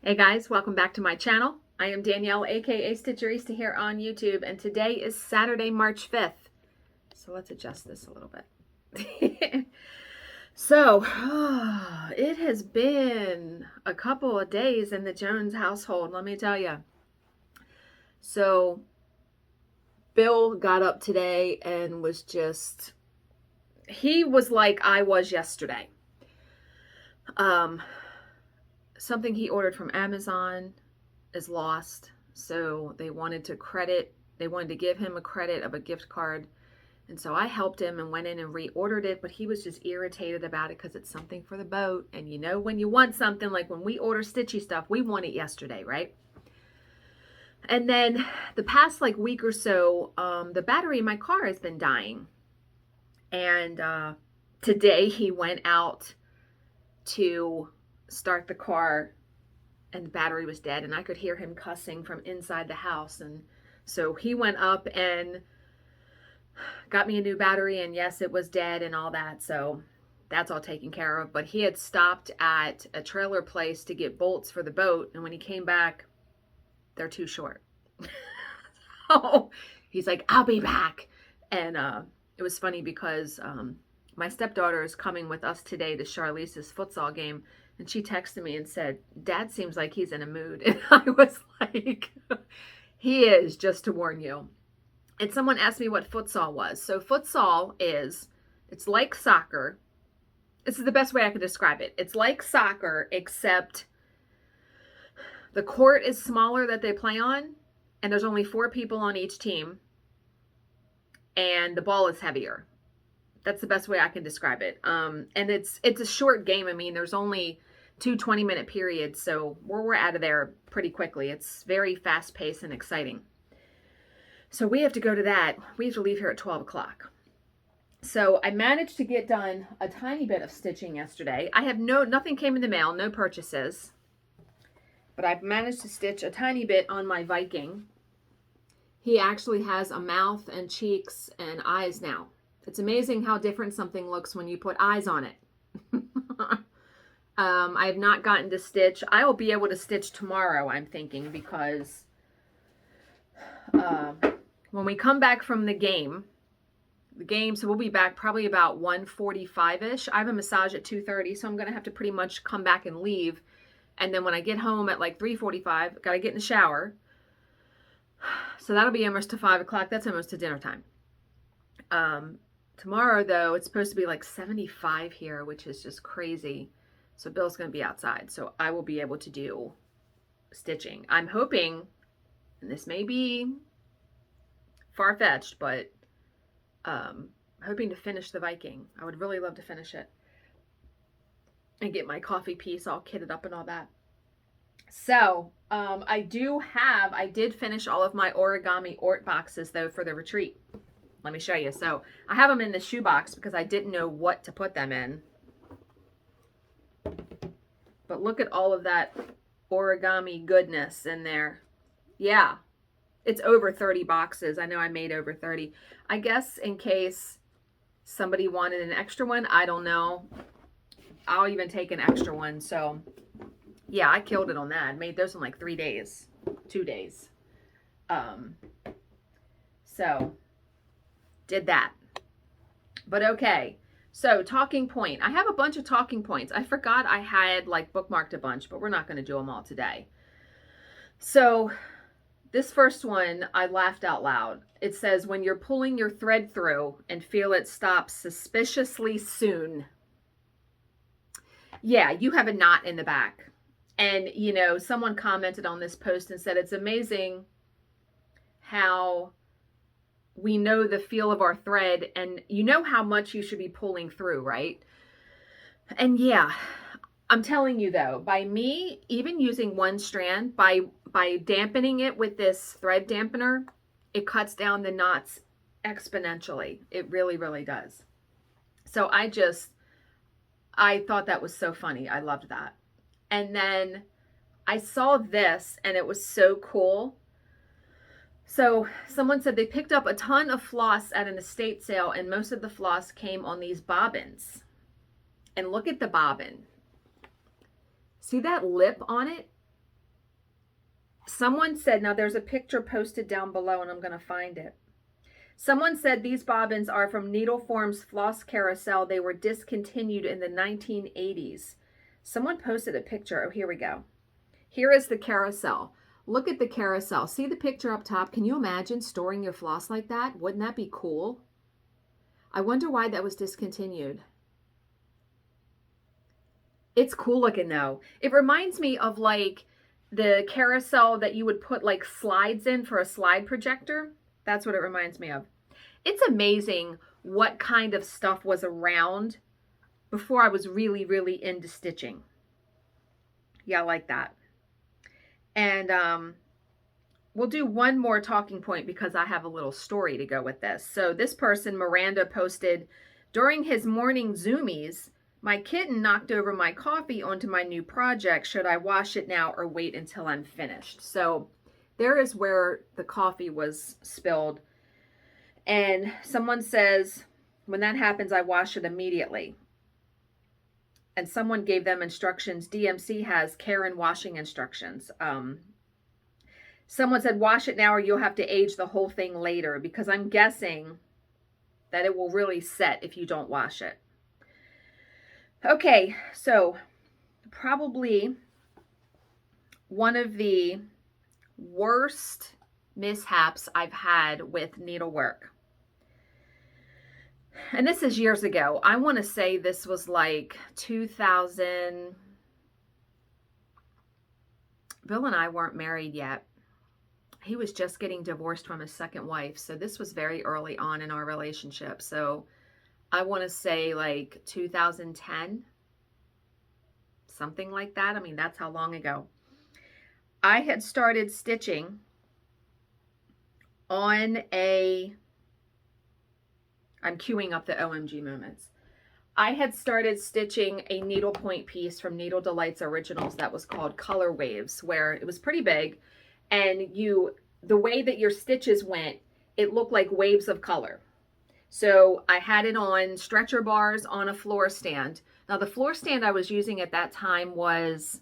Hey guys, welcome back to my channel. I am Danielle, aka Stitcherista here on YouTube, and today is Saturday, March 5th. So let's adjust this a little bit. So, it has been a couple of days in the Jones household, let me tell you. So, Bill got up today and was he was like I was yesterday. Something he ordered from Amazon is lost, so they wanted to give him a credit of a gift card, and so I helped him and went in and reordered it, but he was just irritated about it because it's something for the boat, and you know when you want something, like when we order stitchy stuff, we want it yesterday, right? And then the past week or so, the battery in my car has been dying, and today he went out to start the car and the battery was dead, and I could hear him cussing from inside the house. And so he went up and got me a new battery, and yes, it was dead and all that, so that's all taken care of. But he had stopped at a trailer place to get bolts for the boat, and when he came back, they're too short. So he's like, I'll be back. And it was funny because my stepdaughter is coming with us today to Charlize's futsal game, and she texted me and said, Dad seems like he's in a mood. And I was like, he is, just to warn you. And someone asked me what futsal was. So futsal it's like soccer. This is the best way I can describe it. It's like soccer, except the court is smaller that they play on, and there's only 4 people on each team, and the ball is heavier. That's the best way I can describe it. And it's a short game. I mean, there's only 2 20-minute periods, so we're out of there pretty quickly. It's very fast-paced and exciting. So we have to go to that. We have to leave here at 12 o'clock. So I managed to get done a tiny bit of stitching yesterday. I have nothing came in the mail, no purchases, but I've managed to stitch a tiny bit on my Viking. He actually has a mouth and cheeks and eyes now. It's amazing how different something looks when you put eyes on it. I have not gotten to stitch. I will be able to stitch tomorrow, I'm thinking, because when we come back from the game, so we'll be back probably about 1:45-ish. I have a massage at 2:30, so I'm going to have to pretty much come back and leave. And then when I get home at 3:45, got to get in the shower. So that'll be almost to 5 o'clock. That's almost to dinner time. Tomorrow, though, it's supposed to be 75 here, which is just crazy. So Bill's going to be outside, so I will be able to do stitching. I'm hoping, and this may be far-fetched, but hoping to finish the Viking. I would really love to finish it and get my coffee piece all kitted up and all that. So I did finish all of my origami ort boxes, though, for the retreat. Let me show you. So I have them in the shoebox because I didn't know what to put them in. But look at all of that origami goodness in there. Yeah, it's over 30 boxes. I know I made over 30. I guess in case somebody wanted an extra one, I don't know. I'll even take an extra one. So yeah, I killed it on that. I made those in 3 days, 2 days. So did that. But okay. So talking point. I have a bunch of talking points. I forgot I had bookmarked a bunch, but we're not going to do them all today. So this first one, I laughed out loud. It says, when you're pulling your thread through and feel it stop suspiciously soon. Yeah, you have a knot in the back. And, someone commented on this post and said, it's amazing how we know the feel of our thread, and you know how much you should be pulling through, right? And yeah, I'm telling you though, by me even using one strand, by dampening it with this thread dampener, it cuts down the knots exponentially. It really, really does. So I thought that was so funny. I loved that. And then I saw this and it was so cool. So someone said they picked up a ton of floss at an estate sale, and most of the floss came on these bobbins. And look at the bobbin. See that lip on it? Someone said, now there's a picture posted down below and I'm going to find it. Someone said these bobbins are from Needleform's Floss Carousel. They were discontinued in the 1980s. Someone posted a picture. Oh, here we go. Here is the carousel. Look at the carousel. See the picture up top? Can you imagine storing your floss like that? Wouldn't that be cool? I wonder why that was discontinued. It's cool looking though. It reminds me of like the carousel that you would put like slides in for a slide projector. That's what it reminds me of. It's amazing what kind of stuff was around before I was really, really into stitching. Yeah, I like that. And we'll do one more talking point because I have a little story to go with this. So this person, Miranda, posted, during his morning zoomies, my kitten knocked over my coffee onto my new project. Should I wash it now or wait until I'm finished? So there is where the coffee was spilled. And someone says, when that happens, I wash it immediately. And someone gave them instructions. DMC has Karen washing instructions. Someone said, wash it now or you'll have to age the whole thing later, because I'm guessing that it will really set if you don't wash it. Okay, so probably one of the worst mishaps I've had with needlework. And this is years ago. I want to say this was like 2000. Bill and I weren't married yet. He was just getting divorced from his second wife. So this was very early on in our relationship. So I want to say like 2010, something like that. I mean, that's how long ago. I had started stitching on I'm queuing up the OMG moments. I had started stitching a needlepoint piece from Needle Delights Originals that was called Color Waves, where it was pretty big, and the way that your stitches went, it looked like waves of color. So I had it on stretcher bars on a floor stand. Now the floor stand I was using at that time was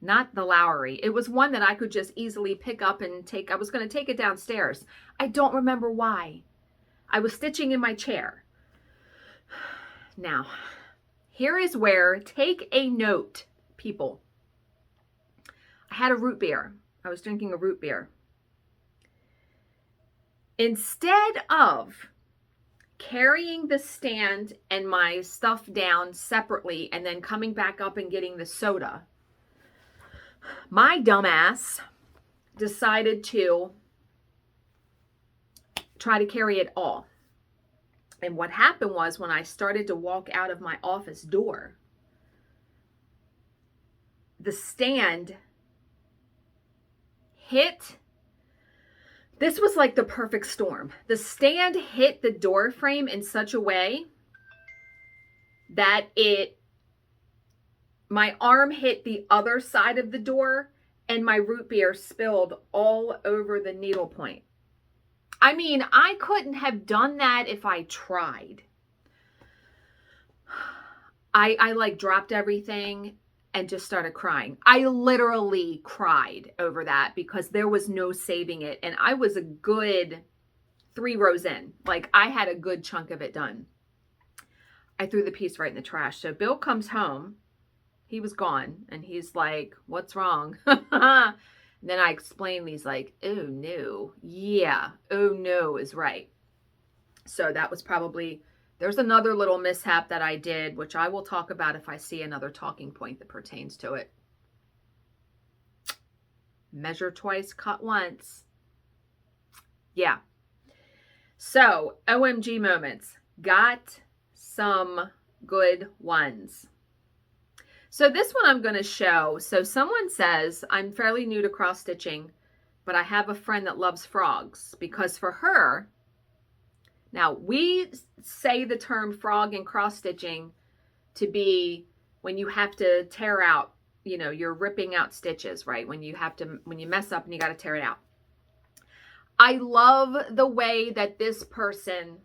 not the Lowry. It was one that I could just easily pick up and take. I was going to take it downstairs. I don't remember why. I was stitching in my chair. Now, here is where, take a note, people. I had a root beer. I was drinking a root beer. Instead of carrying the stand and my stuff down separately and then coming back up and getting the soda, my dumbass decided to try to carry it all. And what happened was, when I started to walk out of my office door, the stand hit. This was like the perfect storm. The stand hit the door frame in such a way that my arm hit the other side of the door and my root beer spilled all over the needlepoint. I mean, I couldn't have done that if I tried. I like dropped everything and just started crying. I literally cried over that because there was no saving it. And I was a good 3 rows in. Like, I had a good chunk of it done. I threw the piece right in the trash. So Bill comes home. He was gone. And he's like, what's wrong? And then I explained, he's like, oh no. Yeah, oh no is right. So that was probably, there's another little mishap that I did, which I will talk about if I see another talking point that pertains to it. Measure twice, cut once. Yeah. So, OMG moments. Got some good ones. So this one I'm going to show. So someone says, I'm fairly new to cross stitching, but I have a friend that loves frogs, because for her, now we say the term frog in cross stitching to be when you have to tear out, you know, you're ripping out stitches, right? When you mess up and you got to tear it out. I love the way that this person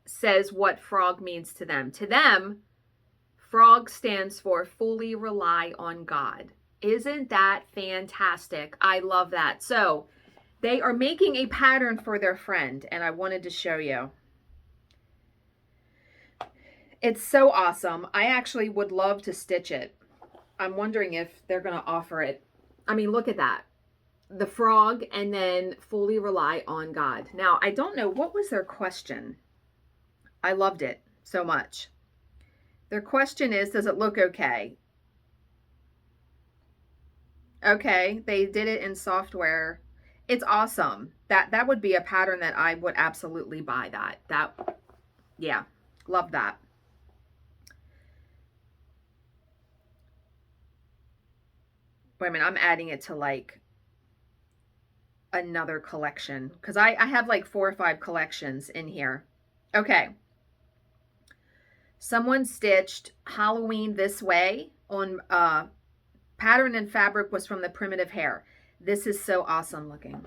says what frog means to them. To them, frog stands for fully rely on God. Isn't that fantastic? I love that. So they are making a pattern for their friend, and I wanted to show you. It's so awesome. I actually would love to stitch it. I'm wondering if they're going to offer it. I mean, look at that. The frog, and then fully rely on God. Now, I don't know, what was their question? I loved it so much. Their question is, does it look okay? Okay, they did it in software. It's awesome. That would be a pattern that I would absolutely buy that. Yeah, love that. Wait a minute, I'm adding it to like another collection because I have like 4 or 5 collections in here. Okay. Someone stitched Halloween this way on pattern and fabric was from the primitive hair. This is so awesome looking.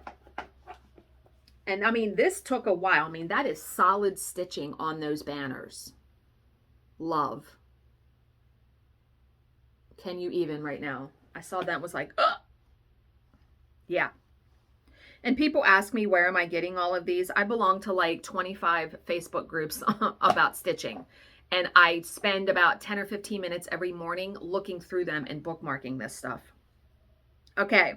And I mean, this took a while. I mean, that is solid stitching on those banners. Love. Can you even right now? I saw that, was like, ugh. Yeah. And people ask me, where am I getting all of these? I belong to like 25 Facebook groups about stitching. And I spend about 10 or 15 minutes every morning looking through them and bookmarking this stuff. Okay.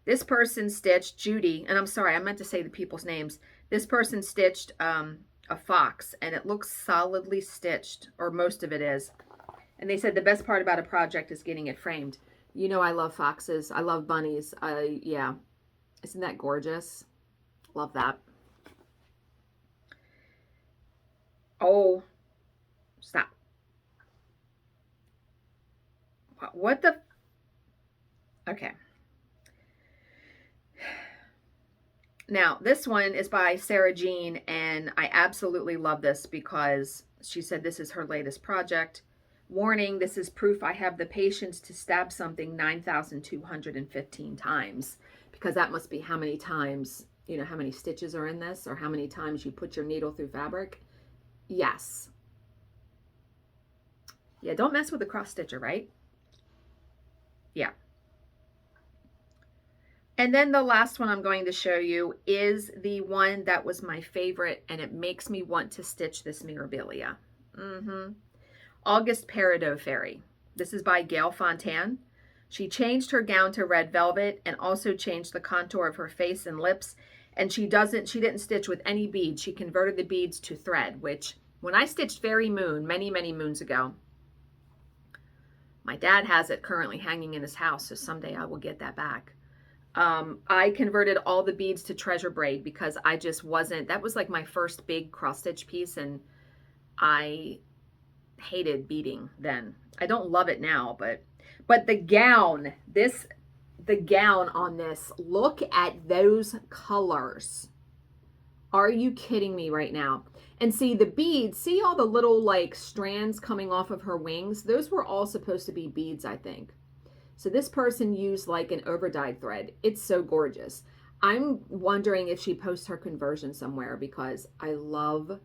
This person stitched, Judy, and I'm sorry, I meant to say the people's names. This person stitched a fox, and it looks solidly stitched, or most of it is. And they said the best part about a project is getting it framed. You know, I love foxes. I love bunnies. Yeah. Isn't that gorgeous? Love that. Oh, stop. What the? Okay. Now, this one is by Sarah Jean, and I absolutely love this because she said this is her latest project. Warning, this is proof I have the patience to stab something 9,215 times, because that must be how many times, you know, how many stitches are in this, or how many times you put your needle through fabric. Yes. Yeah, don't mess with the cross stitcher, right? Yeah. And then the last one I'm going to show you is the one that was my favorite, and it makes me want to stitch this Mirabilia. August Peridot Fairy. This is by Gail Fontaine. She changed her gown to red velvet and also changed the contour of her face and lips. And she didn't stitch with any beads. She converted the beads to thread, which when I stitched Fairy Moon many, many moons ago, my dad has it currently hanging in his house, so someday I will get that back. I converted all the beads to treasure braid because I just wasn't, that was like my first big cross stitch piece, and I hated beading then. I don't love it now, but the gown, the gown on this, look at those colors. Are you kidding me right now? And see the beads, see all the little like strands coming off of her wings? Those were all supposed to be beads, I think. So this person used like an overdyed thread. It's so gorgeous. I'm wondering if she posts her conversion somewhere because I love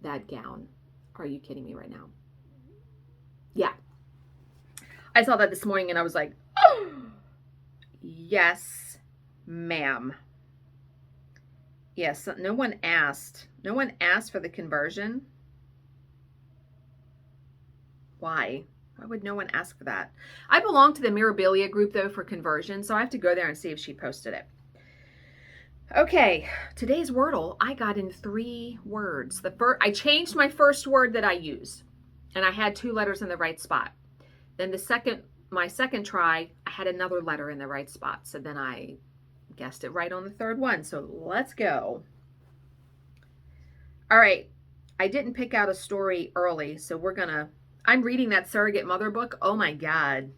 that gown. Are you kidding me right now? Yeah. I saw that this morning and I was like, oh, yes, ma'am. Yes, no one asked. No one asked for the conversion. Why? Why would no one ask for that? I belong to the Mirabilia group, though, for conversion, so I have to go there and see if she posted it. Okay, today's Wordle, I got in 3 words. I changed my first word that I used, and I had 2 letters in the right spot. Then my second try, I had another letter in the right spot, so then I guessed it right on the 3rd one. So let's go. All right, I didn't pick out a story early, so I'm reading that Surrogate Mother book. Oh my God.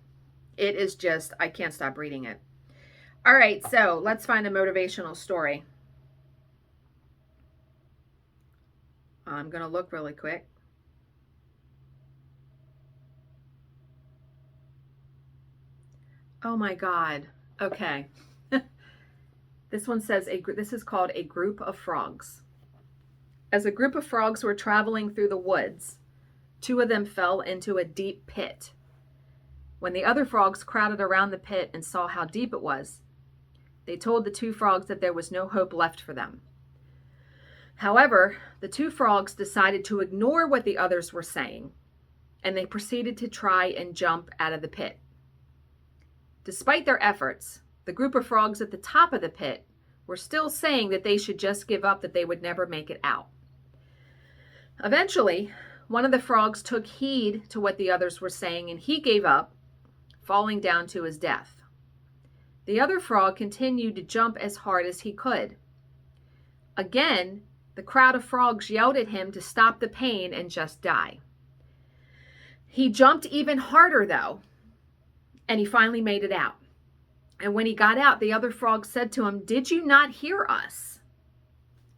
It is just, I can't stop reading it. All right, so let's find a motivational story. I'm going to look really quick. Oh my God. Okay. This one says, this is called A Group of Frogs. As a group of frogs were traveling through the woods, 2 of them fell into a deep pit. When the other frogs crowded around the pit and saw how deep it was, they told the two frogs that there was no hope left for them. However, the two frogs decided to ignore what the others were saying, and they proceeded to try and jump out of the pit. Despite their efforts, the group of frogs at the top of the pit were still saying that they should just give up, that they would never make it out. Eventually, one of the frogs took heed to what the others were saying, and he gave up, falling down to his death. The other frog continued to jump as hard as he could. Again, the crowd of frogs yelled at him to stop the pain and just die. He jumped even harder, though, and he finally made it out. And when he got out, the other frog said to him, "Did you not hear us?"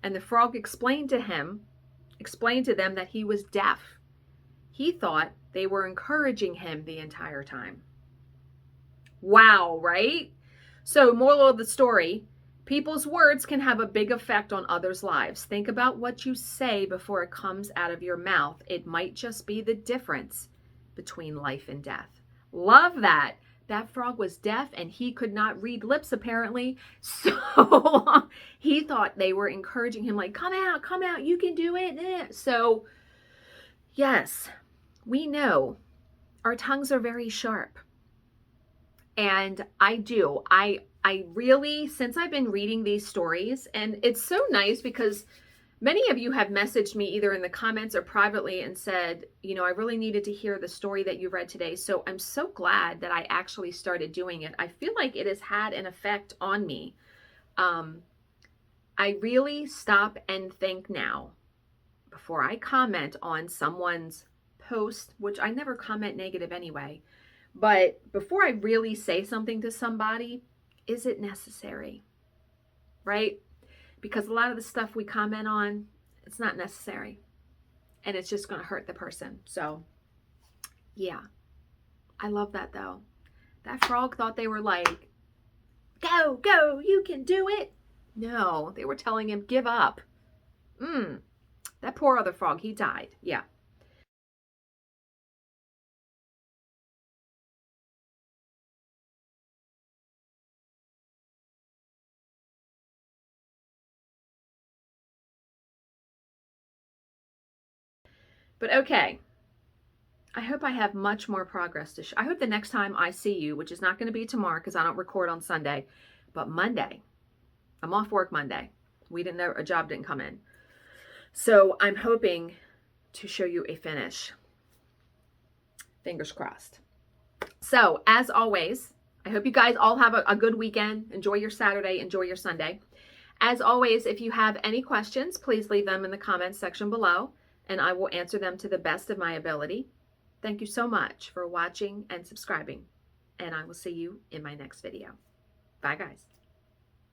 And the frog explained to them that he was deaf. He thought they were encouraging him the entire time. Wow, right? So, moral of the story, people's words can have a big effect on others' lives. Think about what you say before it comes out of your mouth. It might just be the difference between life and death. Love that. That frog was deaf and he could not read lips apparently. So he thought they were encouraging him, like, come out, you can do it. So yes, we know our tongues are very sharp. And I really, since I've been reading these stories, and it's so nice because many of you have messaged me either in the comments or privately and said, you know, I really needed to hear the story that you read today. So I'm so glad that I actually started doing it. I feel like it has had an effect on me. I really stop and think now before I comment on someone's post, which I never comment negative anyway. But before I really say something to somebody, is it necessary? Right? Because a lot of the stuff we comment on, it's not necessary. And it's just going to hurt the person. So, yeah. I love that though. That frog thought they were like, go, you can do it. No, they were telling him, give up. That poor other frog, he died. Yeah. But okay, I hope I have much more progress to show. I hope the next time I see you, which is not going to be tomorrow because I don't record on Sunday, but Monday. I'm off work Monday. We didn't know, a job didn't come in. So I'm hoping to show you a finish. Fingers crossed. So as always, I hope you guys all have a good weekend. Enjoy your Saturday. Enjoy your Sunday. As always, if you have any questions, please leave them in the comments section below, and I will answer them to the best of my ability. Thank you so much for watching and subscribing, and I will see you in my next video. Bye, guys.